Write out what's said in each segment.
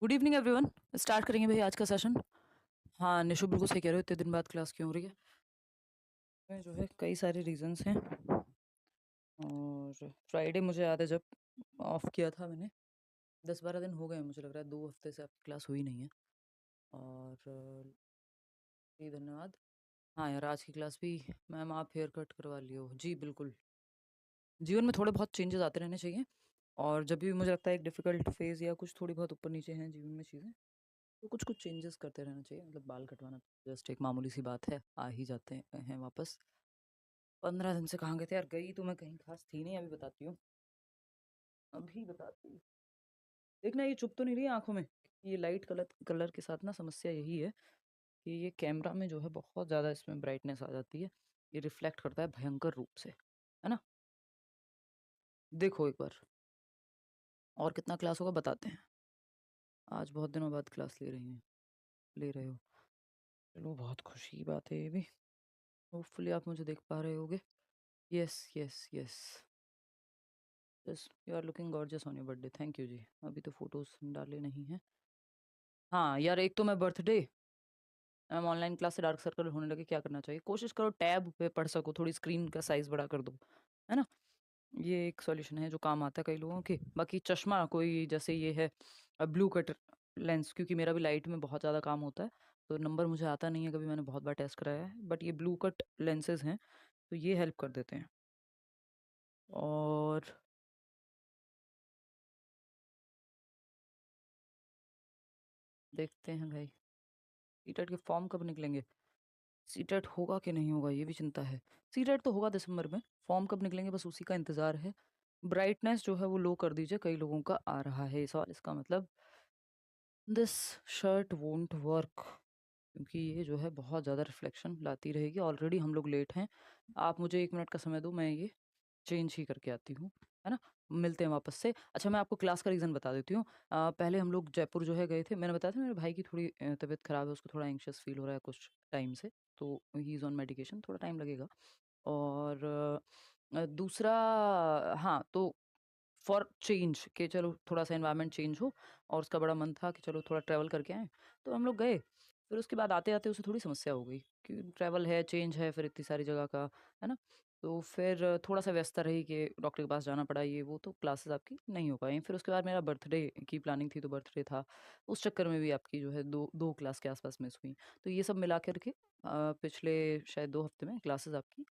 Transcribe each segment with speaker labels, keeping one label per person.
Speaker 1: Good evening everyone. Start करेंगे भाई आज का सेशन। हाँ निशु बिल्कुल सही कह रहे हो, इतने दिन बाद क्लास क्यों हो रही है? इसमें जो है कई सारे रीजंस हैं। और फ्राइडे मुझे याद है जब ऑफ किया था मैंने, 10-12 दिन हो गए हैं, मुझे लग रहा है 2 हफ्ते से आपकी क्लास हुई नहीं है। और जी धन्यवाद। हाँ यार, आज की क्लास भी मैम आप हेयर कट करवा लियो जी। बिल्कुल, जीवन में थोड़े बहुत चेंजेस आते रहने चाहिए। और जब भी मुझे लगता है एक डिफिकल्ट फेज या कुछ थोड़ी बहुत ऊपर नीचे हैं जीवन में चीज़ें, तो कुछ कुछ चेंजेस करते रहना चाहिए। मतलब बाल कटवाना जस्ट एक मामूली सी बात है, आ ही जाते हैं वापस। 15 दिन से कहाँ गए थे यार? गई तो मैं कहीं खास थी नहीं, अभी बताती हूँ, अभी बताती हूँ। देखना ये चुप तो नहीं रही आंखों में। ये लाइट कलर कलर के साथ ना समस्या यही है कि ये कैमरा में जो है बहुत ज़्यादा इसमें ब्राइटनेस आ जाती है। ये रिफ्लेक्ट करता है भयंकर रूप से, है ना? देखो एक बार और कितना क्लास होगा बताते हैं। आज बहुत दिनों बाद क्लास ले रही हैं, ले रहे हो, चलो बहुत खुशी की बात है ये भी। होपफुली आप मुझे देख पा रहे होगे। Yes yes yes yes, you are looking gorgeous on your birthday. Thank you जी। अभी तो फोटोज डाले नहीं हैं। हाँ यार, एक तो मैं बर्थडे, मैम ऑनलाइन क्लास से डार्क सर्कल होने लगे, क्या करना चाहिए? कोशिश करो टैब पे पढ़ सको, थोड़ी स्क्रीन का साइज बड़ा कर दो, है ना? ये एक सॉल्यूशन है जो काम आता है कई लोगों के। बाकी चश्मा कोई जैसे ये है ब्लू कट लेंस, क्योंकि मेरा भी लाइट में बहुत ज़्यादा काम होता है, तो नंबर मुझे आता नहीं है कभी, मैंने बहुत बार टेस्ट कराया है, बट ये ब्लू कट लेंसेज हैं तो ये हेल्प कर देते हैं। और देखते हैं भाई सीटेट के फॉर्म कब निकलेंगे। सीटेट होगा कि नहीं होगा ये भी चिंता है। सीटेट तो होगा दिसंबर में, फॉर्म कब निकलेंगे बस उसी का इंतज़ार है। ब्राइटनेस जो है वो लो कर दीजिए, कई लोगों का आ रहा है इस बार, इसका मतलब दिस शर्ट वोंट वर्क, क्योंकि ये जो है बहुत ज़्यादा रिफ्लेक्शन लाती रहेगी। ऑलरेडी हम लोग लेट हैं, आप मुझे 1 मिनट का समय दो, मैं ये चेंज ही करके आती हूँ, है ना? मिलते हैं वापस से। अच्छा मैं आपको क्लास का रीज़न बता देती हूँ। पहले हम लोग जयपुर जो है गए थे, मैंने बताया था मेरे भाई की थोड़ी तबीयत ख़राब है, उसको थोड़ा एंग्शियस फ़ील हो रहा है कुछ टाइम से, तो ही इज़ ऑन मेडिकेशन, थोड़ा टाइम लगेगा। और दूसरा, हाँ, तो फॉर चेंज कि चलो थोड़ा-सा एनवायरनमेंट चेंज हो, और उसका बड़ा मन था कि चलो थोड़ा ट्रैवल करके आएँ, तो हम लोग गए। फिर उसके बाद आते-आते उसे थोड़ी समस्या हो गई कि ट्रैवल है, चेंज है, फिर इतनी सारी जगह का, है ना? तो फिर थोड़ा-सा व्यस्तता रही कि डॉक्टर के पास जाना पड़ा, ये वो, तो क्लासेस आपकी नहीं हो पाई। फिर उसके बाद मेरा बर्थडे की प्लानिंग थी, तो बर्थडे था, उस चक्कर में भी आपकी जो है 2 क्लास के आस-पास मिस हुई। तो ये सब मिला कर के पिछले शायद 2 हफ्ते में क्लासेस आपकी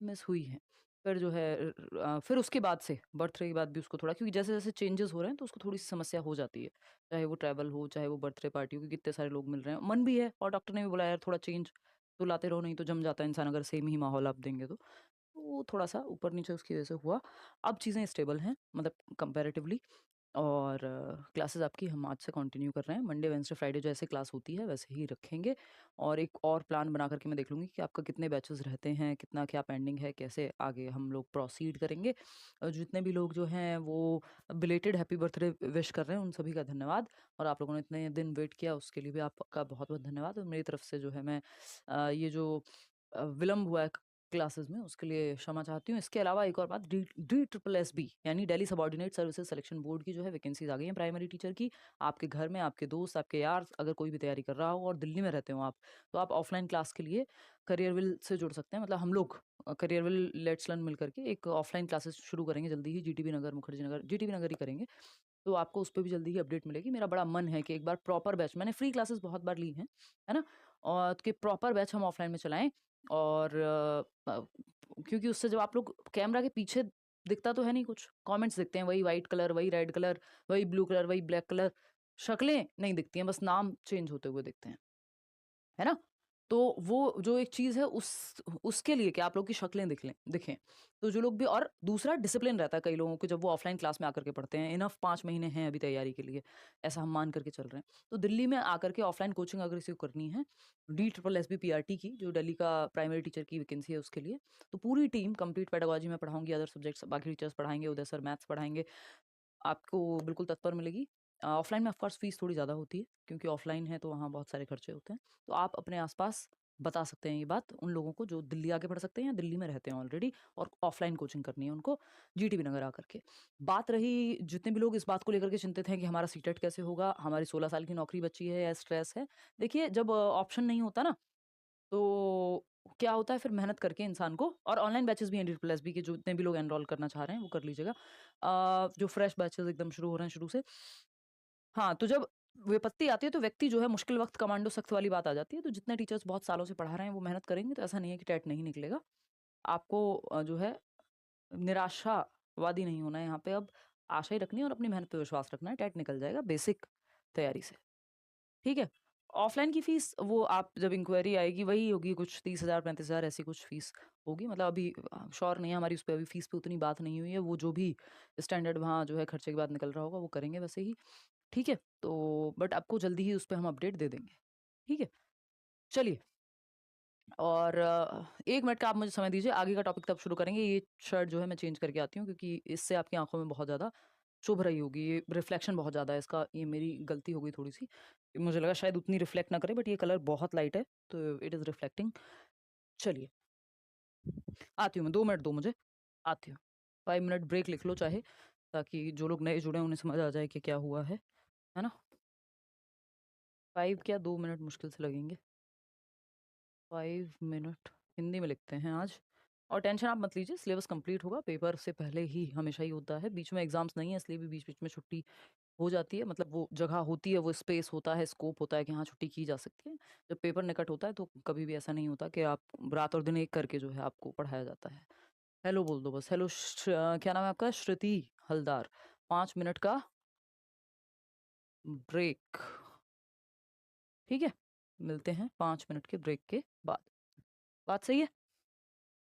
Speaker 1: मिस हुई हैं। फिर जो है फिर उसके बाद से बर्थडे के बाद भी उसको थोड़ा, क्योंकि जैसे-जैसे चेंजेस हो रहे हैं तो उसको थोड़ी-सी समस्या हो जाती है। चाहे वो ट्रैवल हो, चाहे वो बर्थडे पार्टी हो, क्योंकि इतने सारे लोग मिल रहे हैं। मन भी है और डॉक्टर ने भी बोला यार थोड़ा चेंज तो लाते रहो, नहीं तो जम जाता है इंसान अगर सेम ही माहौल आप देंगे तो। तो वो थोड़ा-सा ऊपर-नीचे उसकी वजह से हुआ। अब चीज़ें स्टेबल हैं, मतलब कंपैरेटिवली। और क्लासेस आपकी हम आज से कंटिन्यू कर रहे हैं। मंडे, वेडनेसडे, फ्राइडे जैसे क्लास होती है वैसे ही रखेंगे। और एक और प्लान बना कर के मैं देख लूँगी कि आपका कितने बैचेज़ रहते हैं, कितना क्या पेंडिंग है, कैसे आगे हम लोग प्रोसीड करेंगे। जितने भी लोग जो हैं वो बिलेटेड हैप्पी बर्थडे विश कर रहे हैं, उन सभी का धन्यवाद। और आप लोगों ने इतने दिन वेट किया उसके लिए भी आपका बहुत-बहुत धन्यवाद। और मेरी तरफ से जो है मैं ये जो विलम्ब हुआ है क्लासेस में उसके लिए क्षमा चाहती हूँ। इसके अलावा एक और बात, डी डी ट्रिपल एसबी यानी Delhi subordinate services selection board की जो है वैकेंसीज आ गई हैं प्राइमरी टीचर की। आपके घर में आपके दोस्त, आपके यार अगर कोई भी तैयारी कर रहा हो और दिल्ली में रहते हो आप, तो आप ऑफलाइन क्लास के लिए करियरविल से जुड़ सकते हैं। मतलब हम लोग करियरविल लेट्स लर्न मिल करके एक ऑफलाइन क्लासेस शुरू करेंगे जल्दी ही, जीटीबी नगर, मुखर्जी नगर, जीटीबी नगर ही करेंगे। तो आपको उस पे भी जल्दी ही अपडेट मिलेगी। मेरा बड़ा मन है कि एक बार प्रॉपर बैच, मैंने फ्री क्लासेस बहुत बार ली हैं, है ना? और कि प्रॉपर बैच हम ऑफलाइन में चलाएँ। और क्योंकि उससे जब आप लोग कैमरा के पीछे दिखता तो है नहीं कुछ, कमेंट्स दिखते हैं, वही व्हाइट कलर, वही रेड कलर, वही ब्लू कलर, वही ब्लैक कलर, शक्लें नहीं दिखती हैं, बस नाम चेंज होते हुए दिखते हैं। है ना? तो वो जो एक चीज़ है उसके लिए कि आप लोग की शक्लें दिखें। तो जो लोग भी, और दूसरा डिसिप्लिन रहता है कई लोगों को जब वो ऑफलाइन क्लास में आकर के पढ़ते हैं। इनफ 5 महीने हैं अभी तैयारी के लिए, ऐसा हम मान करके चल रहे हैं। तो दिल्ली में आकर के ऑफलाइन कोचिंग अगर रिसीव करनी है, डी ट्रिपल एसबी पीआरटी की, जो दिल्ली का प्राइमरी टीचर की वैकेंसी है उसके लिए, तो पूरी टीम कंप्लीट पेडागोजी में पढ़ाऊँगी, अदर सब्जेक्ट्स बाकी टीचर्स पढ़ाएँगे, उदय सर मैथ्स पढ़ाएँगे। आपको बिल्कुल तत्पर मिलेगी। ऑफ़लाइन में ऑफ़ कोर्स फ़ीस थोड़ी ज़्यादा होती है, क्योंकि ऑफ़लाइन है तो वहाँ बहुत सारे खर्चे होते हैं। तो आप अपने आस-पास बता सकते हैं ये बात उन लोगों को जो दिल्ली आके पढ़ सकते हैं या दिल्ली में रहते हैं ऑलरेडी और ऑफलाइन कोचिंग करनी है उनको जीटीबी नगर आकर के। बात रही जितने भी लोग इस बात को लेकर के चिंतित हैं कि हमारा सीटेट कैसे होगा, हमारी 16 साल की नौकरी बची है या स्ट्रेस है। देखिए जब ऑप्शन नहीं होता ना, तो क्या होता है फिर मेहनत करके इंसान को और ऑनलाइन बैचेस भी हैं DSSB के जो जितने भी लोग एनरोल करना चाह रहे हैं वो कर लीजिएगा। जो फ्रेश बैचेस एकदम शुरू हो रहे हैं शुरू से। हाँ, तो जब विपत्ति आती है तो व्यक्ति जो है मुश्किल वक़्त कमांडो सख्त वाली बात आ जाती है। तो जितने टीचर्स बहुत सालों से पढ़ा रहे हैं वो मेहनत करेंगे तो ऐसा नहीं है कि टेट नहीं निकलेगा। आपको जो है निराशावादी नहीं होना है यहाँ पे अब आशा ही रखनी है और अपनी मेहनत पे विश्वास रखना है, टेट निकल जाएगा बेसिक तैयारी से, ठीक है? ऑफ़लाइन की फ़ीस वो आप जब इंक्वायरी आएगी वही होगी कुछ 30,000 35,000 ऐसी कुछ फ़ीस होगी मतलब अभी श्योर नहीं है हमारी उस पे अभी फ़ीस पे उतनी बात नहीं हुई है। वो जो भी स्टैंडर्ड वहाँ जो है खर्चे के बाद निकल रहा होगा वो करेंगे वैसे ही, ठीक है? तो बट आपको जल्दी ही उस पे हम अपडेट दे देंगे, ठीक है? चलिए और 1 मिनट का आप मुझे समय दीजिए, आगे का टॉपिक तब शुरू करेंगे। ये शर्ट जो है मैं चेंज करके आती हूँ क्योंकि इससे आपकी आँखों में बहुत ज़्यादा चुभ रही होगी, ये रिफ्लेक्शन बहुत ज़्यादा है इसका, ये मेरी गलती हो गई थोड़ी-सी। मुझे लगा शायद उतनी रिफ्लेक्ट ना करे बट ये कलर बहुत लाइट है, तो इट इज़ रिफ्लेक्टिंग। चलिए, आती हूँ मैं, 2 मिनट दो मुझे, आती हूँ। 5 मिनट ब्रेक लिख लो चाहे, ताकि जो लोग नए जुड़े हैं उन्हें समझ आ जाए कि क्या हुआ है ना? 5 क्या 2 मिनट मुश्किल से लगेंगे। 5 मिनट हिंदी में लिखते हैं आज और टेंशन आप मत लीजिए सिलेबस कंप्लीट होगा पेपर से पहले ही हमेशा ही होता है बीच में एग्जाम्स नहीं है इसलिए भी बीच बीच में छुट्टी हो जाती है मतलब वो जगह होती है वो स्पेस होता है स्कोप होता है कि हाँ छुट्टी की जा सकती है जब पेपर निकट होता है तो कभी भी ऐसा नहीं होता कि आप रात और दिन एक करके जो है आपको पढ़ाया जाता है हेलो बोल दो बस हेलो क्या नाम है आपका श्रुति हलदार 5 मिनट का ब्रेक ठीक है मिलते हैं 5 मिनट के ब्रेक के बाद बात सही है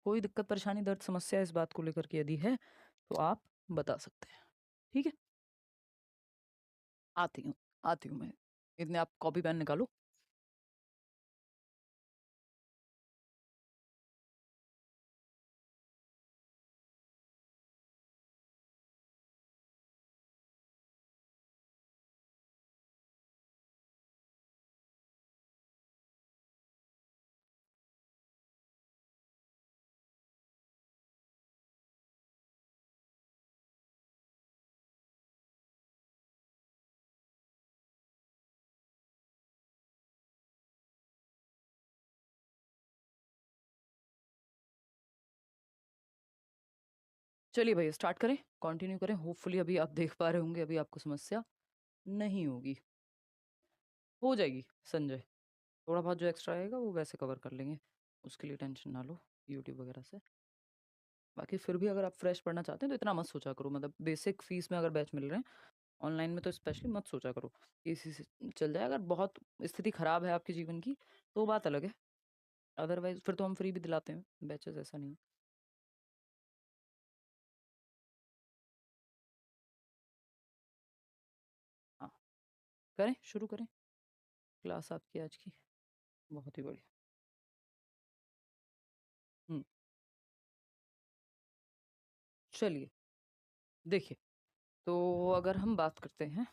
Speaker 1: कोई दिक्कत परेशानी दर्द समस्या इस बात को लेकर के यदि है तो आप बता सकते हैं ठीक है आती हूँ मैं इतने आप कॉपी पेन निकालो चलिए भैया स्टार्ट करें कंटिन्यू करें होपफुली अभी आप देख पा रहे होंगे अभी आपको समस्या नहीं होगी हो जाएगी संजय थोड़ा बहुत जो एक्स्ट्रा आएगा वो वैसे कवर कर लेंगे उसके लिए टेंशन ना लो यूट्यूब वगैरह से बाकी फिर भी अगर आप फ्रेश पढ़ना चाहते हैं तो इतना मत सोचा करो मतलब बेसिक फीस में अगर बैच मिल रहे हैं ऑनलाइन में तो स्पेशली मत सोचा करो इसी से चल जाए अगर बहुत स्थिति खराब है आपके जीवन की तो बात अलग है अदरवाइज फिर तो हम फ्री भी दिलाते हैं बैचेस ऐसा नहीं है हाँ करें शुरू करें क्लास आपकी आज की बहुत ही बढ़िया हम्म चलिए देखिए तो अगर हम बात करते हैं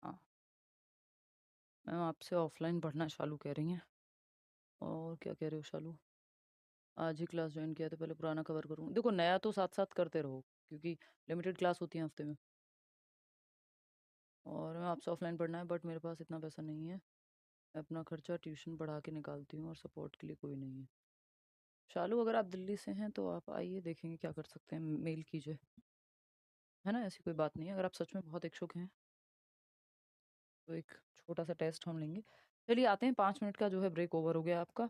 Speaker 1: हाँ मैम आपसे ऑफलाइन पढ़ना चालू कह रही हैं और क्या कह रहे हो शालू आज ही क्लास ज्वाइन किया तो पहले पुराना कवर करूँ देखो नया तो साथ साथ करते रहो क्योंकि लिमिटेड क्लास होती है हफ्ते में और मैं आपसे ऑफलाइन पढ़ना है बट मेरे पास इतना पैसा नहीं है मैं अपना खर्चा ट्यूशन पढ़ा के निकालती हूँ और सपोर्ट के लिए कोई नहीं है शालू अगर आप दिल्ली से हैं तो आप आइए देखेंगे क्या कर सकते हैं मेल कीजिए है ना ऐसी कोई बात नहीं है अगर आप सच में बहुत इच्छुक हैं तो एक छोटा सा टेस्ट हम लेंगे चलिए आते हैं 5 मिनट का जो है ब्रेक ओवर हो गया आपका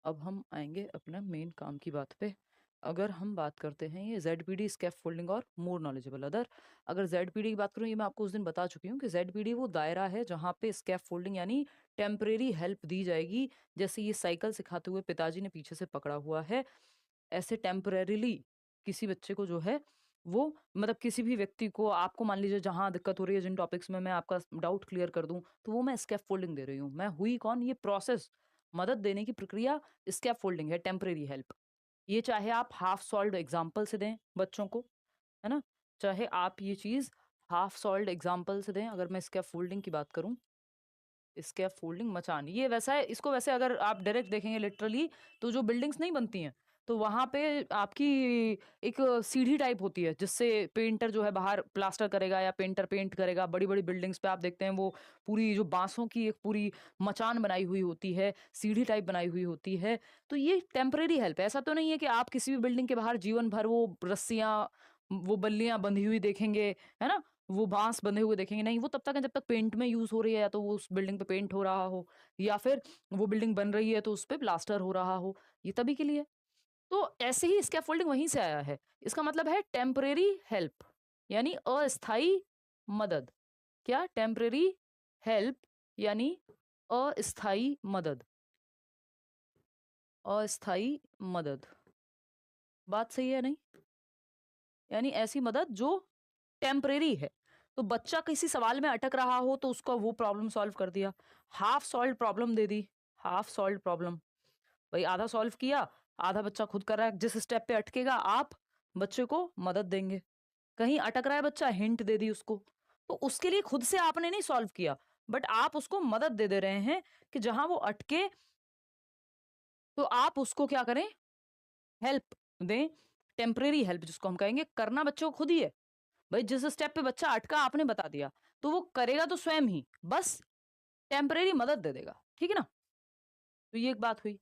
Speaker 1: अब हम आएंगे अपना मेन काम की बात पे अगर हम बात करते हैं ये ZPD स्कैफ फोल्डिंग और मोर नॉलेजेबल अदर अगर ZPD की बात करूँ ये मैं आपको उस दिन बता चुकी हूँ कि ZPD वो दायरा है जहाँ पे स्कैफ फोल्डिंग यानी टेम्परेरी हेल्प दी जाएगी जैसे ये साइकिल सिखाते हुए पिताजी ने पीछे से पकड़ा हुआ है ऐसे टेम्परेरीली किसी बच्चे को जो है वो मतलब किसी भी व्यक्ति को आपको मान लीजिए जहाँ दिक्कत हो रही है जिन टॉपिक्स में मैं आपका डाउट क्लियर कर दूं तो वो मैं स्कैफोल्डिंग दे रही हूँ मैं हुई कौन ये प्रोसेस मदद देने की प्रक्रिया स्कैफोल्डिंग है टेम्परेरी हेल्प ये चाहे आप हाफ सॉल्व्ड एग्जाम्पल से दें बच्चों को, है ना? चाहे आप ये चीज़ हाफ सॉल्व्ड एग्जाम्पल से दें। अगर मैं स्कैफोल्डिंग की बात करूँ, स्कैफोल्डिंग मचान, ये वैसा है, इसको वैसे अगर आप डायरेक्ट देखेंगे लिटरली, तो जो बिल्डिंग्स नहीं बनती हैं, तो वहाँ पे आपकी एक सीढ़ी टाइप होती है, जिससे पेंटर जो है बाहर प्लास्टर करेगा या पेंटर पेंट करेगा। बड़ी-बड़ी बिल्डिंग्स पे आप देखते हैं वो पूरी जो बाँसों की एक पूरी मचान बनाई हुई होती है, सीढ़ी टाइप बनाई हुई होती है। तो ये टेम्परेरी हेल्प है। ऐसा तो नहीं है कि आप किसी भी बिल्डिंग के बाहर जीवन भर वो रस्सियाँ, वो बल्लियाँ बंधी हुई देखेंगे, है ना? वो बाँस बंधे हुए देखेंगे, नहीं, वो तब तक है जब तक पेंट में यूज़ हो रही है, या तो वो उस बिल्डिंग पे पेंट हो रहा हो, या फिर वो बिल्डिंग बन रही है तो उस पे प्लास्टर हो रहा हो, ये तभी के लिए। तो ऐसे ही स्कैफोल्डिंग वहीं से आया है। इसका मतलब है टेम्परेरी हेल्प, यानी अस्थायी मदद। क्या? टेम्परेरी हेल्प यानी अस्थायी मदद, अस्थायी मदद। बात सही है नहीं? यानी ऐसी मदद जो टेम्परेरी है। तो बच्चा किसी सवाल में अटक रहा हो तो उसका वो प्रॉब्लम सॉल्व कर दिया। हाफ सॉल्व्ड प्रॉब्लम दे दी, हाफ सॉल्व्ड प्रॉब्लम। भाई आधा सॉल्व किया, आधा बच्चा खुद कर रहा है। जिस स्टेप पे अटकेगा आप बच्चे को मदद देंगे। कहीं अटक रहा है बच्चा, हिंट दे दी उसको। तो उसके लिए खुद से आपने नहीं सॉल्व किया, बट आप उसको मदद दे दे रहे हैं कि जहां वो अटके तो आप उसको क्या करें, हेल्प दें। टेम्परेरी हेल्प जिसको हम कहेंगे, करना बच्चों को खुद ही है। भाई जिस स्टेप पे बच्चा अटका आपने बता दिया, तो वो करेगा तो स्वयं ही, बस टेम्परेरी मदद दे देगा। ठीक है ना? तो ये एक बात हुई।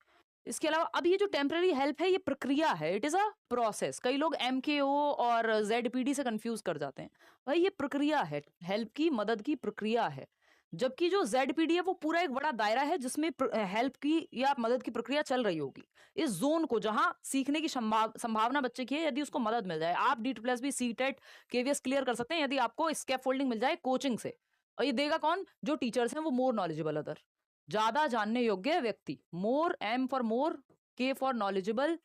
Speaker 1: इसके अलावा अब ये जो टेम्परेरी हेल्प है, ये प्रक्रिया है, इट इज अ प्रोसेस। कई लोग एमकेओ और जेडपीडी से कंफ्यूज कर जाते हैं। भाई ये प्रक्रिया है, हेल्प की, मदद की प्रक्रिया है। जबकि जो जेडपीडी है वो पूरा एक बड़ा दायरा है जिसमें हेल्प की या मदद की प्रक्रिया चल रही होगी। इस जोन को जहां सीखने की संभावना बच्चे की है, यदि उसको मदद मिल जाए, आप D++ सीटेट केवीएस क्लियर कर सकते हैं यदि आपको स्कैफोल्डिंग मिल जाए कोचिंग से। और ये देगा कौन? जो टीचर्स हैं वो मोर नॉलेजेबल अदर, ज्यादा जानने योग्य व्यक्ति। मोर, एम फॉर मोर, के for knowledgeable,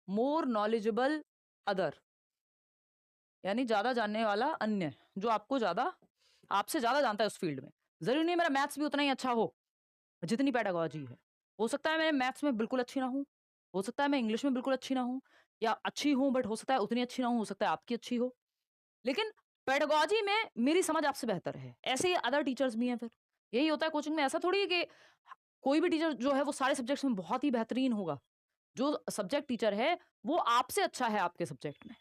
Speaker 1: more knowledgeable other, यानी ज्यादा जानने वाला अन्य, जो आपको ज्यादा, आपसे ज्यादा जानता है उस फील्ड में। जरूरी नहीं मेरा मैथ्स भी उतना ही अच्छा हो जितनी पेडागोजी है। हो सकता है मैं मैथ्स में बिल्कुल अच्छी ना हूं, हो सकता है मैं इंग्लिश में बिल्कुल अच्छी ना हूं, या अच्छी हूं बट हो सकता है उतनी अच्छी ना हो सकता है आपकी अच्छी हो। लेकिन पेडागोजी में मेरी समझ आपसे बेहतर है। ऐसे ही अदर टीचर्स भी हैं फिर। यही होता है कोचिंग में। ऐसा थोड़ी है कि कोई भी टीचर जो है वो सारे सब्जेक्ट्स में बहुत ही बेहतरीन होगा। जो सब्जेक्ट टीचर है वो आपसे अच्छा है आपके सब्जेक्ट में।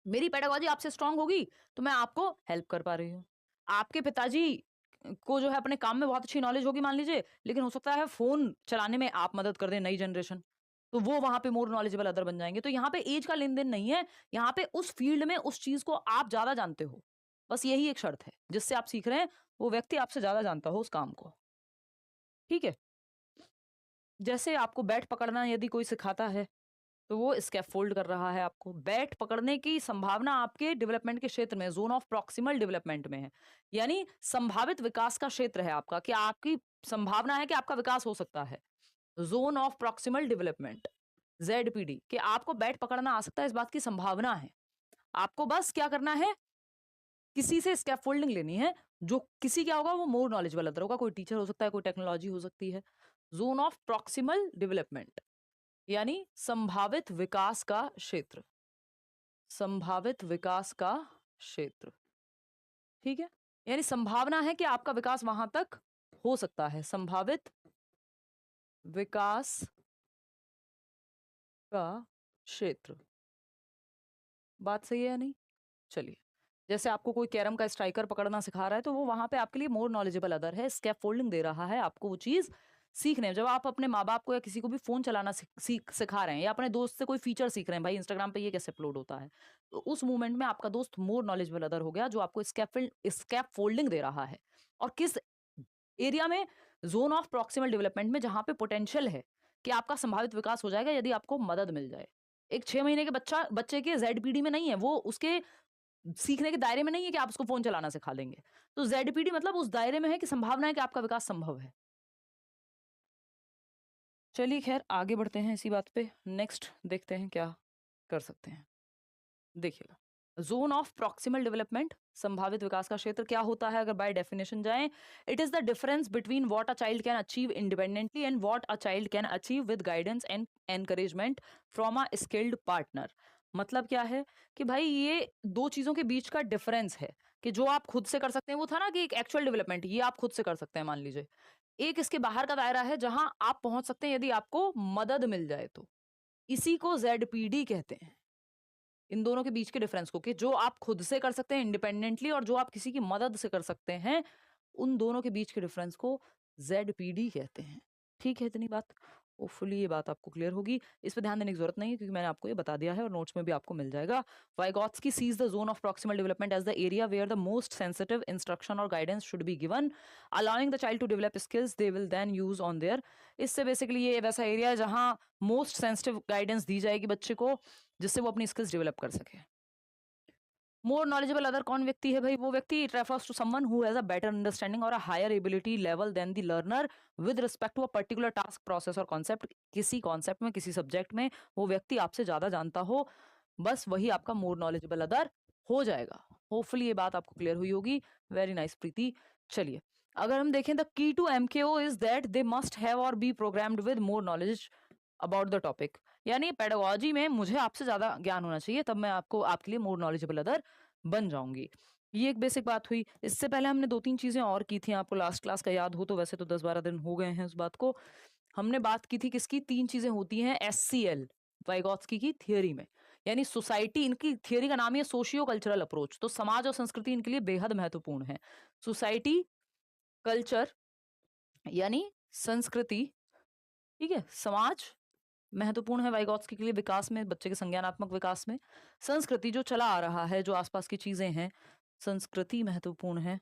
Speaker 1: मेरी पेडागोजी आपसे स्ट्रांग होगी तो मैं आपको हेल्प कर पा रही हूँ। आपके पिताजी को जो है अपने काम में बहुत अच्छी नॉलेज होगी मान लीजिए, लेकिन हो सकता है फ़ोन चलाने में आप मदद कर दें, नई जनरेशन। तो वो वहाँ पे मोर नॉलेजेबल अदर बन जाएँगे। तो यहाँ पे ऐज का लेन-देन नहीं है, यहाँ पे उस फ़ील्ड में उस चीज़ को आप ज़्यादा जानते हो। बस यही एक शर्त है, जिससे आप सीख रहे हैं, वो व्यक्ति आपसे ज़्यादा जानता हो उस काम को। ठीक है? जैसे आपको बैट पकड़ना यदि कोई सिखाता है, तो वो स्कैफोल्ड कर रहा है आपको। बैट पकड़ने की संभावना आपके डेवलपमेंट के क्षेत्र में, ज़ोन ऑफ प्रॉक्सिमल डेवलपमेंट में है। यानी संभावित विकास का क्षेत्र है आपका, कि आपकी संभावना है कि आपका विकास हो सकता है। ज़ोन ऑफ प्रॉक्सिमल डेवलपमेंट, ज़ेडपीडी, कि आपको बैट पकड़ना आ सकता है, इस बात की संभावना है। आपको बस क्या करना है, किसी से स्कैफोल्डिंग लेनी है। जो किसी क्या होगा, वो मोर नॉलेजेबल अदर होगा। कोई टीचर हो सकता है, कोई टेक्नोलॉजी हो सकती है। ज़ोन ऑफ प्रॉक्सिमल डेवलपमेंट यानी संभावित विकास का क्षेत्र, संभावित विकास का क्षेत्र। ठीक है? यानी संभावना है कि आपका विकास वहां तक हो सकता है। संभावित विकास का क्षेत्र। बात सही है या नहीं? चलिए, जैसे आपको कोई कैरम का स्ट्राइकर पकड़ना सिखा रहा है, तो वो वहां पे आपके लिए मोर नॉलेजेबल अदर है, स्कैफोल्डिंग दे रहा है आपको वो चीज सीखने में। जब आप अपने माँ बाप को या किसी को भी फोन चलाना सिखा रहे हैं, या अपने दोस्त से कोई फीचर सीख रहे हैं, भाई इंस्टाग्राम पे ये कैसे अपलोड होता है, तो उस मूवमेंट में आपका दोस्त मोर नॉलेजेबल अदर हो गया, जो आपको स्कैफोल्डिंग दे रहा है। और किस एरिया में? जोन ऑफ प्रॉक्सिमल डेवलपमेंट में, जहां पे पोटेंशियल है कि आपका संभावित विकास हो जाएगा यदि आपको मदद मिल जाए। एक 6 महीने के बच्चे के जेडपीडी में नहीं है, वो उसके सीखने के दायरे में नहीं है कि आप उसको फ़ोन चलाना सिखा देंगे। तो ज़ेडपीडी मतलब उस दायरे में है कि संभावना है कि आपका विकास संभव है। चलिए ख़ैर आगे बढ़ते हैं इसी बात पे। नेक्स्ट देखते हैं क्या कर सकते हैं। देखिएगा, ज़ोन ऑफ प्रॉक्सिमल डेवलपमेंट, संभावित विकास का क्षेत्र क्या होता है अगर बाय डेफिनिशन जाएँ? It is the difference between what a child can achieve independently and what a child can achieve with guidance and encouragement from a skilled partner. मतलब क्या है कि भाई ये दो चीजों के बीच का डिफरेंस है कि जो आप खुद से कर सकते हैं, वो था ना कि एक एक्चुअल डेवलपमेंट, ये आप खुद से कर सकते हैं मान लीजिए। एक इसके बाहर का दायरा है जहां आप पहुंच सकते हैं यदि आपको मदद मिल जाए तो, इसी को जेडपीडी कहते हैं। इन दोनों के बीच के डिफरेंस को, कि जो आप खुद से कर सकते हैं इंडिपेंडेंटली और जो आप किसी की मदद से कर सकते हैं, उन दोनों के बीच के डिफरेंस को जेडपीडी कहते हैं। ठीक है, इतनी बात, होपफुली ये बात आपको क्लियर होगी। इस पे ध्यान देने की जरूरत नहीं है क्योंकि मैंने आपको ये बता दिया है और नोट्स में भी आपको मिल जाएगा। Vygotsky sees the zone of proximal development as the area where the most sensitive instruction और guidance should be given, allowing the child to develop skills they will then use on their. इससे basically ये वैसा area है जहां most sensitive guidance दी जाएगी बच्चे को, जिससे वो अपनी स्किल्स डेवलप कर सके। मोर नॉलेजेबल अदर कौन व्यक्ति है भाई? वो व्यक्ति it refers to someone who has a better understanding और a higher ability level than the learner with respect to a particular task, process और कॉन्सेप्ट। किसी कॉन्सेप्ट में, किसी सब्जेक्ट में वो व्यक्ति आपसे ज्यादा जानता हो, बस वही आपका मोर नॉलेजेबल अदर हो जाएगा। होपफुली ये बात आपको क्लियर हुई होगी। Very nice Preeti. चलिए, अगर हम देखें, the key to MKO is that they must have और be programmed with more knowledge about the topic. यानी पेडागोजी में मुझे आपसे ज्यादा ज्ञान होना चाहिए, तब मैं आपको आपके लिए मोर नॉलेजेबल अदर बन जाऊंगी। ये एक बेसिक बात हुई। इससे पहले हमने दो तीन चीजें और की थी, आपको लास्ट क्लास का याद हो तो, वैसे तो 10-12 दिन हो गए हैं उस बात को। हमने बात की थी किसकी? तीन चीजें होती हैं SCL, वाइगॉत्स्की की थियोरी में। यानी सोसाइटी, इनकी थियोरी का नाम है सोशियो कल्चरल अप्रोच। तो समाज और संस्कृति इनके लिए बेहद महत्वपूर्ण है। सोसाइटी, कल्चर यानी संस्कृति, ठीक है, समाज महत्वपूर्ण है वाइगॉत्स्की के लिए विकास में, बच्चे के संज्ञानात्मक विकास में। संस्कृति जो चला आ रहा है, जो आसपास की चीजें हैं, संस्कृति महत्वपूर्ण है।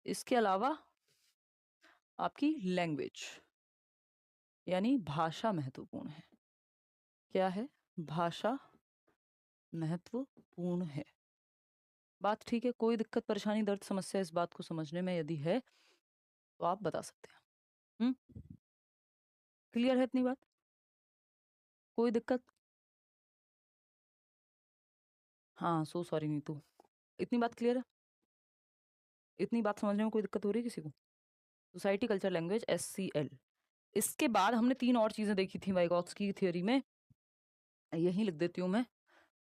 Speaker 1: इसके अलावा आपकी लैंग्वेज यानी भाषा महत्वपूर्ण है। क्या है? भाषा महत्वपूर्ण है। बात ठीक है? कोई दिक्कत, परेशानी, दर्द, समस्या इस बात को समझने में यदि है तो आप बता सकते हैं। क्लियर है इतनी बात? कोई दिक्कत? हाँ, सो सॉरी नीतू, इतनी बात क्लियर है? इतनी बात समझने में कोई दिक्कत हो रही है किसी को? Society, culture, language, SCL। इसके बाद हमने तीन और चीजें देखी थी वाइगॉत्स्की की थियोरी में, यही लिख देती हूँ मैं।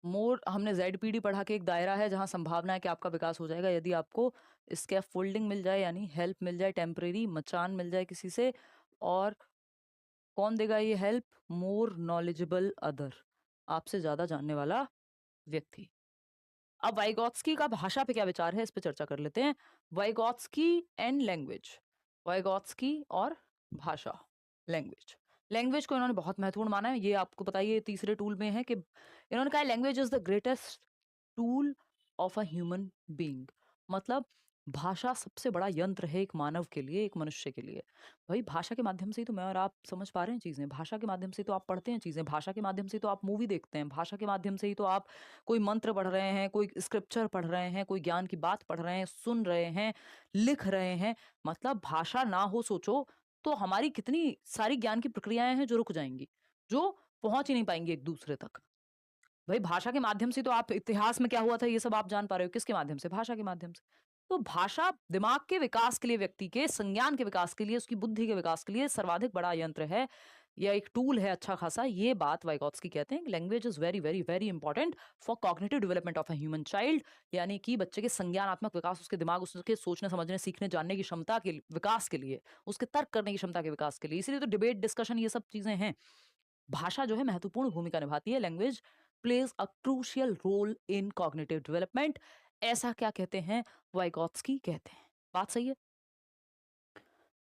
Speaker 1: मोर, हमने ZPD पढ़ा के एक दायरा है जहां संभावना है कि आपका विकास हो जाएगा यदि आपको स्कैफ फोल्डिंग मिल जाए, यानी हेल्प मिल जाए, टेम्परेरी मचान मिल जाए किसी से। और कौन देगा ये हेल्प? मोर नॉलेजेबल अदर, आपसे ज्यादा जानने वाला व्यक्ति। अब वाइगॉत्स्की का भाषा पे क्या विचार है, इस पे चर्चा कर लेते हैं। वाइगॉत्स्की एंड लैंग्वेज, वाइगॉत्स्की और भाषा, लैंग्वेज। लैंग्वेज को इन्होंने बहुत महत्वपूर्ण माना है, ये आपको बताइए तीसरे टूल में है कि इन्होंने कहा language is the greatest tool of a human being. मतलब भाषा सबसे बड़ा यंत्र है एक मानव के लिए, एक मनुष्य के लिए। भाई भाषा के माध्यम से ही तो मैं और आप समझ पा रहे हैं चीजें, भाषा के माध्यम से तो आप पढ़ते हैं चीजें, भाषा के माध्यम से तो आप मूवी देखते हैं, भाषा के माध्यम से ही तो आप कोई मंत्र पढ़ रहे हैं, कोई स्क्रिप्चर पढ़ रहे हैं, कोई ज्ञान की बात पढ़ रहे हैं, सुन रहे हैं, लिख रहे हैं। मतलब भाषा ना हो, सोचो तो हमारी कितनी सारी ज्ञान की प्रक्रियाएं हैं जो रुक जाएंगी, जो पहुंच ही नहीं पाएंगी एक दूसरे तक। भाई भाषा के माध्यम से तो आप इतिहास में क्या हुआ था ये सब आप जान पा रहे हो, किसके माध्यम से? भाषा के माध्यम से। तो भाषा दिमाग के विकास के लिए, व्यक्ति के संज्ञान के विकास के लिए, उसकी बुद्धि के विकास के लिए सर्वाधिक बड़ा यंत्र है, या एक टूल है अच्छा खासा। ये बात वाइगॉत्स्की कहते हैं, language is very very very important for cognitive development of a human child. यानी कि बच्चे के संज्ञानात्मक विकास, उसके दिमाग, उसके सोचने समझने सीखने जानने की क्षमता के विकास के लिए, उसके तर्क करने की क्षमता के विकास के लिए। इसलिए तो डिबेट, डिस्कशन, ये सब चीजें हैं। भाषा जो है महत्वपूर्ण भूमिका निभाती है। Language plays a crucial role in cognitive development. ऐसा क्या कहते हैं? वाइगॉत्स्की कहते हैं। बात सही है?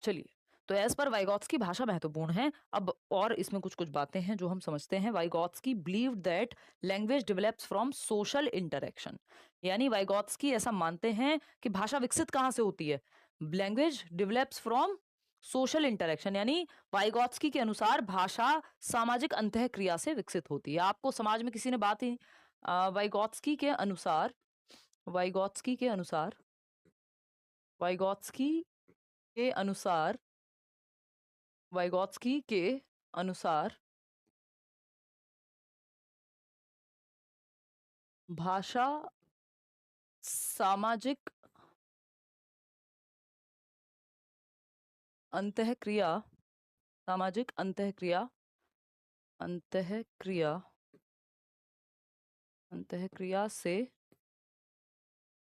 Speaker 1: चलिए, तो एज पर वाइगॉत्स्की भाषा महत्वपूर्ण है। अब और इसमें कुछ कुछ बातें हैं जो हम समझते हैं। Vygotsky believed that language develops from social interaction. यानी वाइगॉत्स्की ऐसा मानते हैं कि भाषा विकसित कहाँ से होती है? Language develops from social interaction. यानी वाइगॉत्स्की के अनुसार भाषा सामाजिक अंतःक्रिया से विकसित होती है। आपको समाज में किसी ने बात ही, वाइगॉत्स्की के अनुसार, वाइगॉत्स्की के अनुसार, वाइगॉत्स्की के अनुसार, वाइगॉत्स्की के अनुसार भाषा सामाजिक अंतःक्रिया, सामाजिक अंतःक्रिया अंतःक्रिया से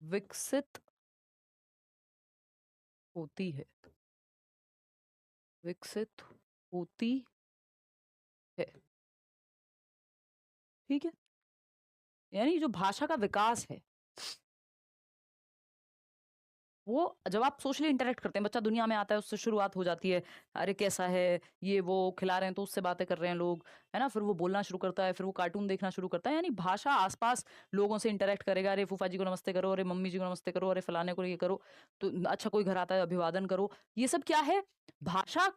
Speaker 1: विकसित होती है, विकसित होती है। ठीक है, यानी जो भाषा का विकास है वो जब आप सोशली इंटरेक्ट करते हैं, बच्चा दुनिया में आता है, उससे शुरुआत हो जाती है, अरे कैसा है, ये वो खिला रहे हैं तो उससे बातें कर रहे हैं लोग, है ना, फिर वो बोलना शुरू करता है, फिर वो कार्टून देखना शुरू करता है, यानी भाषा आसपास लोगों से इंटरेक्ट करेगा, अरे फूफा जी को नमस्ते करो, अरे मम्मी जी को नमस्ते करो, अरे फलाने को ये करो, तो अच्छा कोई घर आता है अभिवादन करो, ये सब क्या है, भाषा,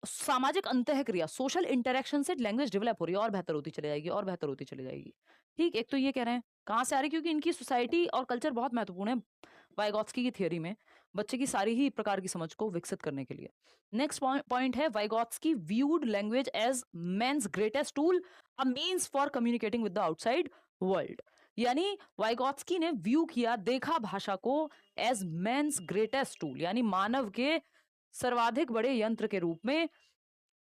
Speaker 1: सामाजिक अंतःक्रिया, सोशल इंटरेक्शन से लैंग्वेज डेवलप हो रही है और बेहतर होती चली जाएगी और बेहतर होती चली जाएगी। ठीक, एक तो ये कह रहे हैं कहाँ से आ रही है, क्योंकि इनकी सोसाइटी और कल्चर बहुत महत्वपूर्ण है वाइगॉत्स्की की थियरी में, बच्चे की सारी ही प्रकार की समझ को विकसित करने के लिए। नेक्स्ट पॉइंट है, Vygotsky viewed language as man's greatest tool, a means for communicating with the outside world. यानी वाइगॉत्स्की ने व्यू किया, देखा भाषा को एज मेंस ग्रेटेस्ट टूल, यानी मानव के सर्वाधिक बड़े यंत्र के रूप में,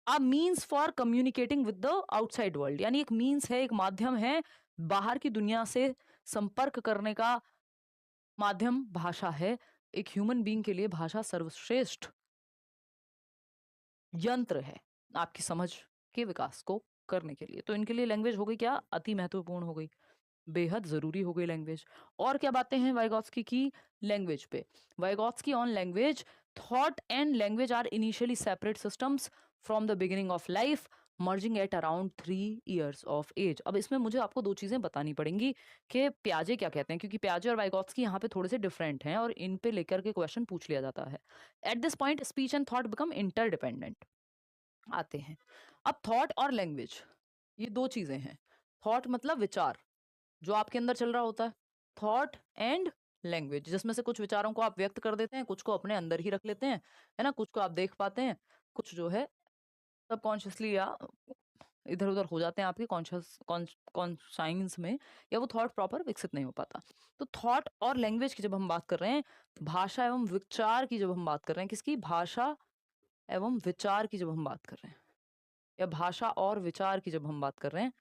Speaker 1: a means for communicating with the outside world, यानी एक मीन्स है, एक माध्यम है बाहर की दुनिया से संपर्क करने का माध्यम भाषा है। एक ह्यूमन बीइंग के लिए भाषा सर्वश्रेष्ठ यंत्र है आपकी समझ के विकास को करने के लिए। तो इनके लिए लैंग्वेज हो गई क्या, अति महत्वपूर्ण हो गई, बेहद जरूरी हो गई लैंग्वेज। और क्या बातें हैं वाइगॉत्स्की की लैंग्वेज पे, Vygotsky on language, thought and language are initially separate systems from the beginning of life, merging at around 3 years of age. अब इसमें मुझे आपको दो चीजें बतानी पड़ेंगी कि प्याजे क्या कहते हैं, क्योंकि प्याजे और वाइगॉत्स्की यहाँ पे थोड़े से डिफरेंट हैं और इन पे लेकर के क्वेश्चन पूछ लिया जाता है। At this point speech and thought become interdependent आते हैं। अब थॉट और लैंग्वेज ये दो चीजें हैं। थॉट मतलब विचार जो आपके अंदर चल रहा होता है, थॉट एंड लैंग्वेज जिसमें से कुछ विचारों को आप व्यक्त कर देते हैं, कुछ को अपने अंदर ही रख लेते हैं, है ना, कुछ को आप देख पाते हैं, कुछ जो है सबकॉन्शियसली या इधर उधर हो जाते हैं आपके कॉन्शियस कॉन्साइंस में, या वो थॉट प्रॉपर विकसित नहीं हो पाता। तो थॉट और लैंग्वेज की जब हम बात कर रहे हैं, भाषा एवं विचार की जब हम बात कर रहे हैं, किसकी, भाषा एवं विचार की जब हम बात कर रहे हैं, या भाषा और विचार की जब हम बात कर रहे हैं,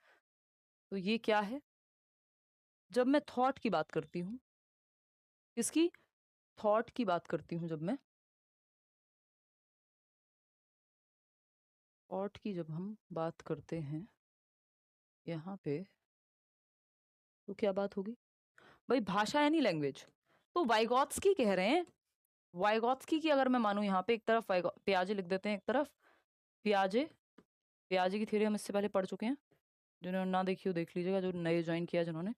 Speaker 1: तो ये क्या है, जब मैं थॉट की बात करती हूँ, किसकी, थॉट की बात करती हूँ, जब मैं थॉट की जब हम बात करते हैं यहाँ पे, तो क्या बात होगी भाई, भाषा यानी लैंग्वेज। तो वाइगॉत्स्की कह रहे हैं, वाइगॉत्स्की की अगर मैं मानूं, यहाँ पे एक तरफ पियाजे लिख देते हैं, एक तरफ पियाजे, पियाजे की थ्योरी हम इससे पहले पढ़ चुके हैं, जिन्होंने ना देखी हो देख लीजिएगा, जो नए ज्वाइन किया जिन्होंने।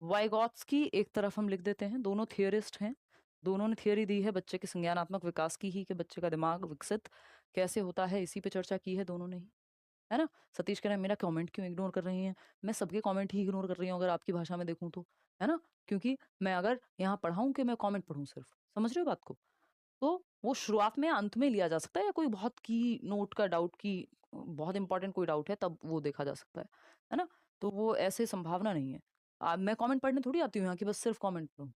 Speaker 1: वाइगॉत्स्की एक तरफ हम लिख देते हैं, दोनों थियरिस्ट हैं, दोनों ने थियरी दी है बच्चे के संज्ञानात्मक विकास की ही, कि बच्चे का दिमाग विकसित कैसे होता है, इसी पे चर्चा की है दोनों ने ही, है ना। सतीश कह रहे हैं मेरा कमेंट क्यों इग्नोर कर रही हैं, मैं सबके कमेंट ही इग्नोर कर रही हूँ अगर आपकी भाषा में देखूं तो, है ना, क्योंकि मैं अगर यहाँ पढ़ाऊं कि मैं कमेंट पढ़ूं सिर्फ, समझ रहे हो बात को, तो वो शुरुआत में अंत में लिया जा सकता है, या कोई बहुत की नोट का डाउट की बहुत इंपॉर्टेंट कोई डाउट है तब वो देखा जा सकता है ना, तो वो ऐसे संभावना नहीं है। मैं कमेंट पढ़ने थोड़ी आती हूँ यहाँ की बस सिर्फ कमेंट पढ़ूं,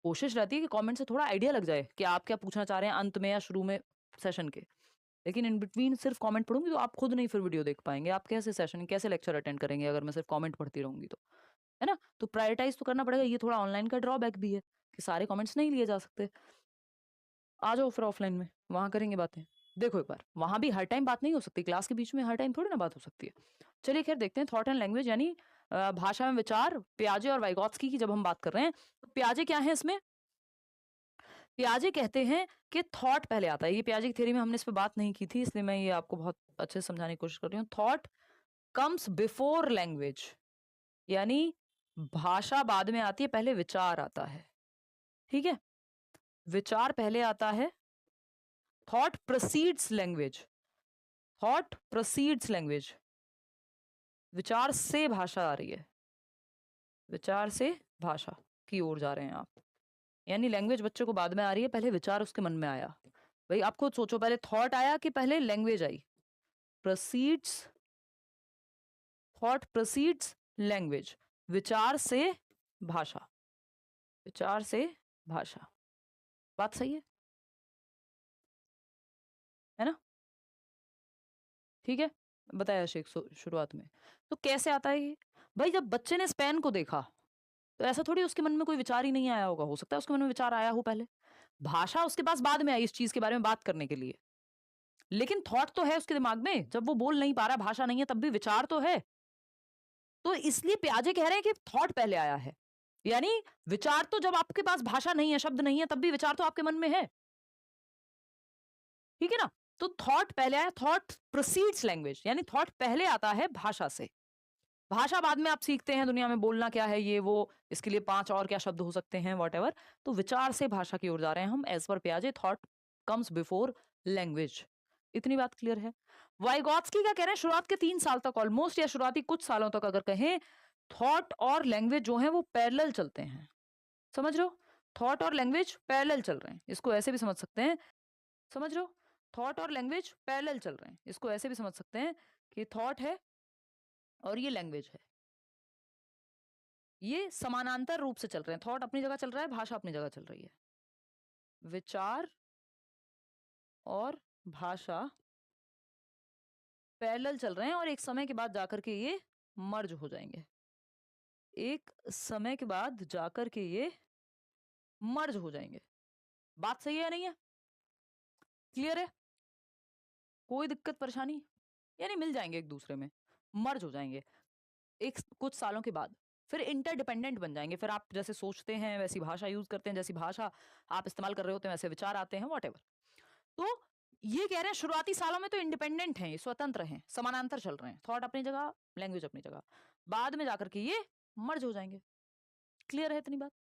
Speaker 1: कोशिश रहती है कि कमेंट से थोड़ा आइडिया लग जाए कि आप क्या पूछना चाह रहे हैं अंत में या शुरू में सेशन के, लेकिन इन बिटवीन सिर्फ कमेंट पढ़ूंगी तो आप खुद नहीं फिर वीडियो देख पाएंगे, आप कैसे सेशन कैसे लेक्चर अटेंड करेंगे अगर मैं सिर्फ कमेंट पढ़ती रहूंगी तो, है ना। तो प्रायोरिटाइज तो करना पड़ेगा, ये थोड़ा ऑनलाइन का ड्रॉबैक भी है कि सारे कमेंट्स नहीं लिए जा सकते। आ जाओ फिर ऑफलाइन में, वहां करेंगे बातें। देखो एक बार, वहां भी हर टाइम बात नहीं हो सकती, क्लास के बीच में हर टाइम थोड़ी ना बात हो सकती है। चलिए खैर देखते हैं, थॉट एंड लैंग्वेज यानी भाषा में विचार, पियाजे और वाइगॉत्स्की की जब हम बात कर रहे हैं, तो पियाजे क्या है इसमें, पियाजे कहते हैं कि थॉट पहले आता है, ये पियाजे की थ्योरी में हमने इस पर बात नहीं की थी, इसलिए मैं ये आपको बहुत अच्छे से समझाने की कोशिश कर रही हूँ। थॉट कम्स बिफोर लैंग्वेज, यानी भाषा बाद में आती है, पहले विचार आता है, ठीक है, विचार पहले आता है, thought proceeds language, thought proceeds language, विचार से भाषा आ रही है, विचार से भाषा की ओर जा रहे हैं आप, यानी लैंग्वेज बच्चे को बाद में आ रही है, पहले विचार उसके मन में आया। भाई आप खुद सोचो, पहले थॉट आया कि पहले language I, proceeds, thought proceeds language, विचार से भाषा, विचार से भाषा, बात सही है ना, ठीक है। बताया शेख शुरुआत में। तो कैसे आता है ये? भाई जब बच्चे ने स्पेन को देखा, तो ऐसा थोड़ी उसके मन में कोई विचार ही नहीं आया होगा, हो सकता है उसके मन में विचार आया हो पहले। भाषा उसके पास बाद में आई इस चीज़ के बारे में बात करने के लिए। लेकिन थॉट तो है उसके दिमाग में, जब वो बोल नहीं पा रहा, भाषा नहीं है, तब भी विचार तो है। तो इसलिए पियाजे कह रहे हैं कि थॉट पहले आया है। यानी विचार तो जब आपके पास भाषा नहीं है, शब्द नहीं है, तब भी विचार तो आपके मन में है। ठीक है ना? तो थॉट पहले आया, थॉट प्रोसीड्स लैंग्वेज, यानी थॉट पहले आता है भाषा से। भाषा बाद में आप सीखते हैं दुनिया में बोलना क्या है, ये वो, इसके लिए 5 और क्या शब्द हो सकते हैं, व्हाटएवर। तो विचार से भाषा की ओर जा रहे हैं हम, एज़ पर पियाजे थॉट कम्स बिफोर लैंग्वेज। इतनी बात क्लियर है? वाइगॉत्स्की क्या कह रहे हैं, शुरुआत के 3 साल तक ऑलमोस्ट, या शुरुआती कुछ सालों तक अगर कहें, थॉट और लैंग्वेज जो है वो पैरेलल चलते हैं। समझ रहे हो? थॉट और लैंग्वेज पैरेलल चल रहे हैं। इसको ऐसे भी समझ सकते हैं, समझ रहे हो? थॉट और लैंग्वेज पैरेलल चल रहे हैं। इसको ऐसे भी समझ सकते हैं कि थॉट है और ये लैंग्वेज है। ये समानांतर रूप से चल रहे हैं। थॉट अपनी जगह चल रहा है, भाषा अपनी जगह चल रही है। विचार और भाषा पैरेलल चल रहे हैं और एक समय के बाद जाकर के ये मर्ज हो जाएंगे। एक समय के बाद जाकर के ये मर्ज हो जाएंगे। बात सही है या नहीं है? क्लियर है? कोई दिक्कत परेशानी? यानी मिल जाएंगे एक दूसरे में, मर्ज हो जाएंगे एक कुछ सालों के बाद। फिर इंटरडिपेंडेंट बन जाएंगे। फिर आप जैसे सोचते हैं वैसी भाषा यूज करते हैं, जैसी भाषा आप इस्तेमाल कर रहे होते हैं वैसे विचार आते हैं, व्हाटएवर। तो ये कह रहे हैं शुरुआती सालों में तो इंडिपेंडेंट हैं, ये स्वतंत्र हैं, समानांतर चल रहे हैं, थॉट अपनी जगह, लैंग्वेज अपनी जगह। बाद में जाकर के ये मर्ज हो जाएंगे। क्लियर है इतनी बात?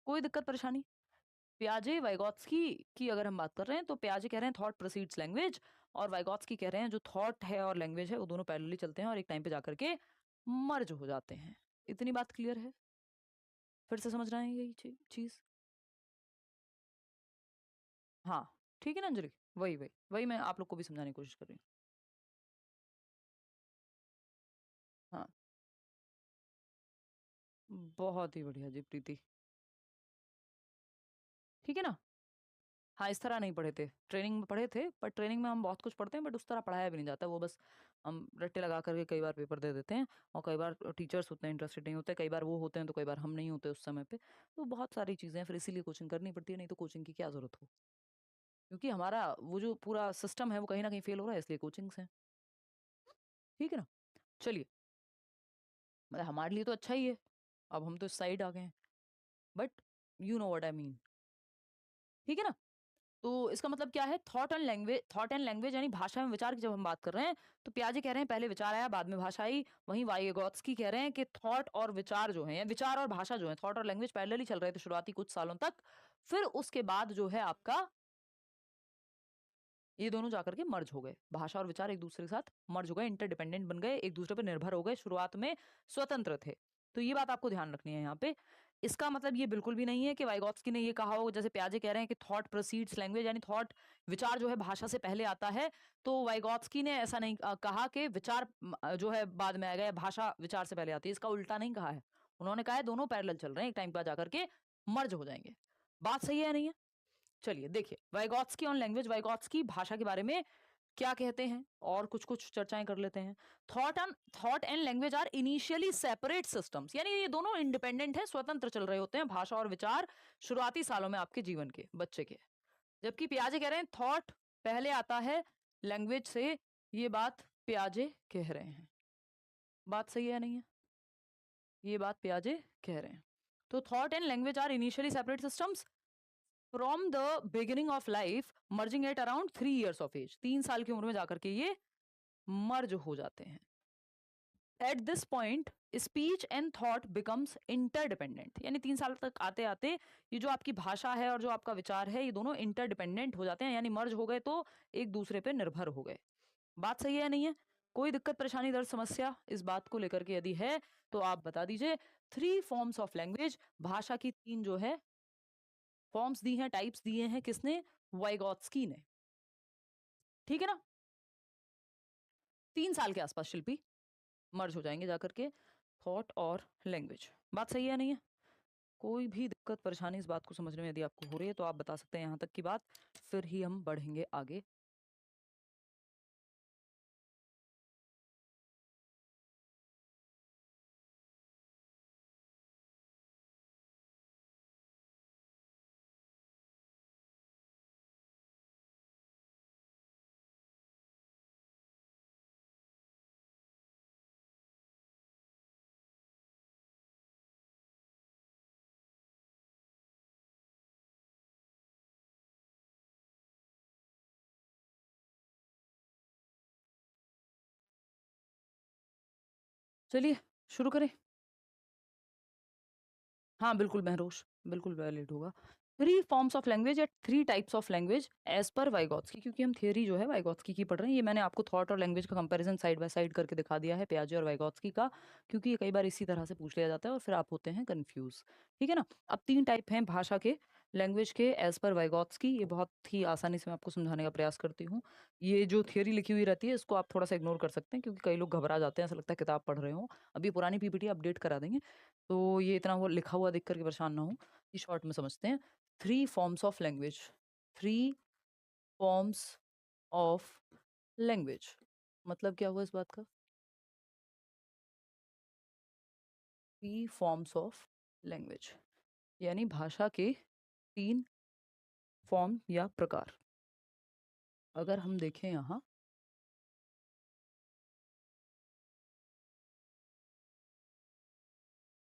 Speaker 1: कोई दिक्कत परेशानी? प्याजे वाइगॉत्स्की की अगर हम बात कर रहे हैं, तो प्याजे कह रहे हैं थॉट प्रोसीड्स लैंग्वेज, और वाइगॉत्स्की कह रहे हैं जो थॉट है और लैंग्वेज है वो दोनों पैरेलली चलते हैं और एक टाइम पे जाकर के मर्ज हो जाते हैं। इतनी बात क्लियर है? फिर से समझ रहे हैं यही चीज? हाँ, ठीक है ना अंजलि? वही वही वही मैं आप लोग को भी समझाने की कोशिश कर रही हूँ। हाँ, बहुत ही बढ़िया जी प्रीति। ठीक है ना? हाँ, इस तरह नहीं पढ़े थे, ट्रेनिंग में पढ़े थे, पर ट्रेनिंग में हम बहुत कुछ पढ़ते हैं, बट उस तरह पढ़ाया भी नहीं जाता। वो बस हम रट्टे लगा करके कई बार पेपर दे देते हैं, और कई बार टीचर्स उतने इंटरेस्टेड नहीं होते, कई बार वो होते हैं तो कई बार हम नहीं होते उस समय पे। तो बहुत सारी चीज़ें हैं, फिर इसीलिए कोचिंग करनी पड़ती है, नहीं तो कोचिंग की क्या ज़रूरत हो? क्योंकि हमारा वो जो पूरा सिस्टम है वो कहीं न कहीं फेल हो रहा है, इसलिए कोचिंग्स हैं। ठीक है ना? चलिए, मतलब हमारे लिए तो अच्छा ही है, अब हम तो इस साइड आ गए हैं, but you know what I mean. ठीक है ना? तो इसका मतलब क्या है, थॉट एंड लैंग्वेज यानी भाषा में विचार की जब हम बात कर रहे हैं, तो पियाजे कह रहे हैं पहले विचार आया बाद में भाषा आई। वहीं वाइगॉत्स्की कह रहे हैं कि थॉट और विचार जो है, या विचार और भाषा जो है, थॉट और लैंग्वेज पैरेलल ही चल रहे थे शुरुआती कुछ सालों तक। फिर उसके बाद जो है आपका, ये दोनों जाकर के मर्ज हो गए, भाषा और विचार एक दूसरे के साथ मर्ज हो गए, इंटरडिपेंडेंट बन गए, एक दूसरे पर निर्भर हो गए, शुरुआत में स्वतंत्र थे। तो ये बात आपको ध्यान रखनी है यहाँ पे। इसका मतलब ये बिल्कुल भी नहीं है कि वाइगॉत्स्की ने ये कहा हो, जैसे प्याजे कह रहे हैं कि थॉट प्रोसीड्स लैंग्वेज, यानी थॉट, विचार जो है भाषा से पहले आता है। तो वाइगॉत्स्की ने ऐसा नहीं कहा कि विचार जो है बाद में आएगा, या भाषा विचार से पहले आती है, इसका उल्टा नहीं कहा है। उन्होंने कहा है दोनों पैरेलल चल रहे हैं, एक टाइम पर जाकर के मर्ज हो जाएंगे। बात सही है या नहीं है? चलिए देखिए, वाइगॉत्स्की ऑन लैंग्वेज, वाइगॉत्स्की भाषा के बारे में क्या कहते हैं, और कुछ कुछ चर्चाएं कर लेते हैं। Thought and language are initially separate systems, यानी ये दोनों इंडिपेंडेंट है, स्वतंत्र चल रहे होते हैं, भाषा और विचार शुरुआती सालों में आपके जीवन के, बच्चे के। जबकि पियाजे कह रहे हैं थॉट पहले आता है लैंग्वेज से। ये बात पियाजे कह रहे हैं। बात सही है या नहीं है? ये बात पियाजे कह रहे हैं। तो thought and language are initially separate systems from the beginning of life, merging at around 3 years of age. 3 साल की उम्र में जाकर के ये मर्ज हो जाते हैं। At this point speech and thought becomes interdependent, यानी 3 साल तक आते आते ये जो आपकी भाषा है और जो आपका विचार है, ये दोनों इंटरडिपेंडेंट हो जाते हैं, यानी मर्ज हो गए, तो एक दूसरे पे निर्भर हो गए। बात सही है या नहीं है? कोई दिक्कत परेशानी दर्द समस्या इस बात को लेकर के यदि है, तो आप बता दीजिए। 3 forms ऑफ लैंग्वेज, भाषा की 3 जो है फॉर्म्स दी हैं, टाइप्स दिए हैं, किसने? वाइगॉत्स्की ने। ठीक है ना? 3 साल के आसपास शिल्पी मर्ज हो जाएंगे जाकर के थॉट और लैंग्वेज। बात सही है नहीं है? कोई भी दिक्कत परेशानी इस बात को समझने में यदि आपको हो रही है, तो आप बता सकते हैं यहाँ तक की बात, फिर ही हम बढ़ेंगे आगे। चलिए शुरू करें। हाँ, बिल्कुल महरोश, बिल्कुल वैलिड होगा। 3 फॉर्म्स ऑफ लैंग्वेज या 3 types of language as per Vygotsky, क्योंकि हम थियरी जो है वाइगोत्स्की की पढ़ रहे हैं। ये मैंने आपको थॉट और लैंग्वेज का कंपैरिज़न साइड बाय साइड करके दिखा दिया है पियाजे और वाइगोत्स्की का, क्योंकि ये कई बार इसी तरह से पूछ लिया जाता है और फिर आप होते हैं कन्फ्यूज़। ठीक है ना? अब 3 टाइप हैं भाषा के, लैंग्वेज के एज़ पर वाइगोत्स्की। ये बहुत ही आसानी से मैं आपको समझाने का प्रयास करती हूँ। ये जो थियरी लिखी हुई रहती है इसको आप थोड़ा-सा इग्नोर कर सकते हैं, क्योंकि कई लोग घबरा जाते हैं, ऐसा लगता है किताब पढ़ रहे हों। अभी पुरानी पीपीटी अपडेट करा देंगे। तो ये इतना वो लिखा हुआ देख कर के परेशान ना हों। ये शॉर्ट में समझते हैं। 3 forms of language, 3 forms of language मतलब क्या हुआ इस बात का? 3 फॉर्म्स ऑफ लैंग्वेज यानी भाषा के 3 फॉर्म या प्रकार। अगर हम देखें यहाँ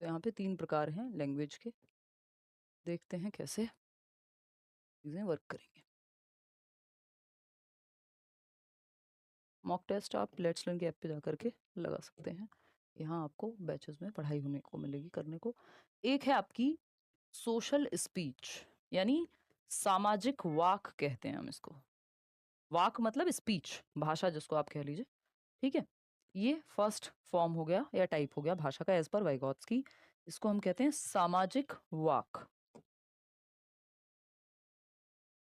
Speaker 1: तो यहाँ पे 3 प्रकार हैं लैंग्वेज के। देखते हैं कैसे चीज़ें वर्क करेंगे। मॉक टेस्ट आप लेट्स लर्न के ऐप पे जा कर के लगा सकते हैं। यहाँ आपको बैचेस में पढ़ाई होने को मिलेगी करने को। एक है आपकी सोशल स्पीच यानी सामाजिक वाक कहते हैं हम इसको। वाक मतलब स्पीच, भाषा जिसको आप कह लीजिए। ठीक है? ये फर्स्ट फॉर्म हो गया या टाइप हो गया भाषा का एज पर वाइगोत्स्की। इसको हम कहते हैं सामाजिक वाक।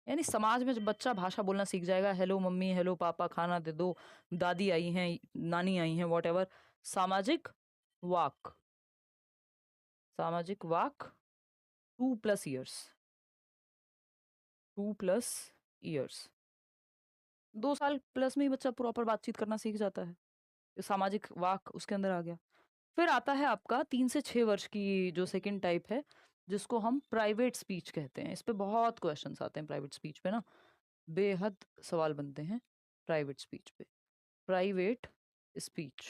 Speaker 1: यानी समाज में जब बच्चा भाषा बोलना सीख जाएगा, हेलो मम्मी, हेलो पापा, खाना दे दो, दादी आई हैं, नानी आई हैं, व्हाटएवर, सामाजिक वाक। सामाजिक वाक 2+ ईयर्स, 2+ ईयर्स। 2 साल प्लस में ही बच्चा प्रॉपर बातचीत करना सीख जाता है। ये सामाजिक वाक उसके अंदर आ गया। फिर आता है आपका 3 से 6 वर्ष की जो सेकंड टाइप है, जिसको हम प्राइवेट स्पीच कहते हैं। इस पे बहुत क्वेश्चंस आते हैं प्राइवेट स्पीच पे ना, बेहद सवाल बनते हैं प्राइवेट स्पीच पे। प्राइवेट स्पीच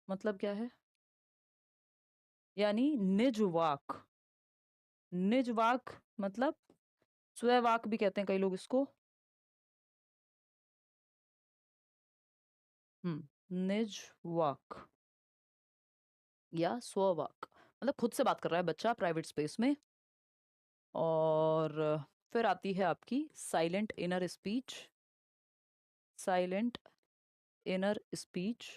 Speaker 1: मतलब क्या है? यानी निज वाक। निज वाक मतलब स्ववाक भी कहते हैं कई लोग इसको। निज वाक या स्ववाक मतलब खुद से बात कर रहा है बच्चा प्राइवेट स्पेस में। और फिर आती है आपकी silent inner speech. Silent inner speech